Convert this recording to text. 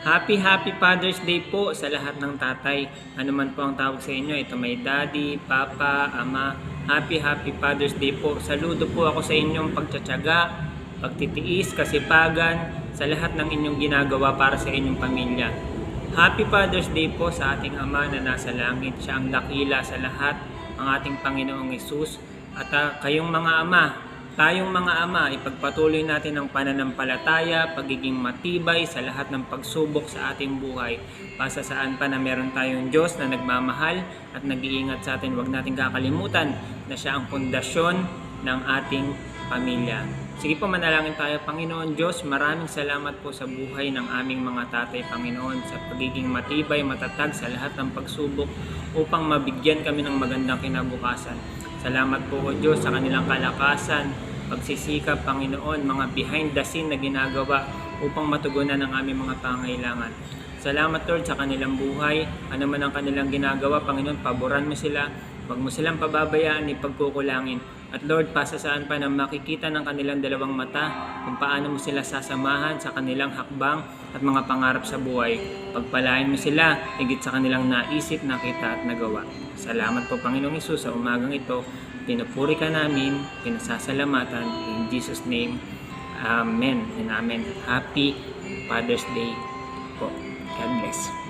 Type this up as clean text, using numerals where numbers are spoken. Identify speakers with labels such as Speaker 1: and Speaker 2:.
Speaker 1: Happy Father's Day po sa lahat ng tatay. Ano man po ang tawag sa inyo, ito may daddy, papa, ama. Happy Father's Day po. Saludo po ako sa inyong pagtsatsaga, pagtitiis, kasipagan, sa lahat ng inyong ginagawa para sa inyong pamilya. Happy Father's Day po sa ating Ama na nasa langit. Siya ang dakila sa lahat, ang ating Panginoong Hesus. At kayong mga ama, tayong mga ama, ipagpatuloy natin ang pananampalataya, pagiging matibay sa lahat ng pagsubok sa ating buhay. Basta saan pa na meron tayong Diyos na nagmamahal at nag-iingat sa atin, huwag natin kakalimutan na siya ang pundasyon ng ating pamilya. Sige po, manalangin tayo. Panginoon Diyos, maraming salamat po sa buhay ng aming mga tatay, Panginoon, sa pagiging matibay, matatag sa lahat ng pagsubok upang mabigyan kami ng magandang kinabukasan. Salamat po o Diyos sa kanilang kalakasan, pagsisikap, Panginoon, mga behind the scene na ginagawa upang matugunan ang aming mga pangailangan. Salamat Lord sa kanilang buhay, ano man ang kanilang ginagawa, Panginoon, paboran mo sila, huwag mo silang pababayaan ni pagkukulangin. At Lord, pasasaan pa na makikita ng kanilang dalawang mata kung paano mo sila sasamahan sa kanilang hakbang at mga pangarap sa buhay. Pagpalain mo sila, higit sa kanilang naisip, nakita at nagawa. Salamat po Panginoong Hesus sa umagang ito. Pinupuri ka namin, pinasasalamatan. In Jesus' name, Amen and Amen. Happy Father's Day po. God bless.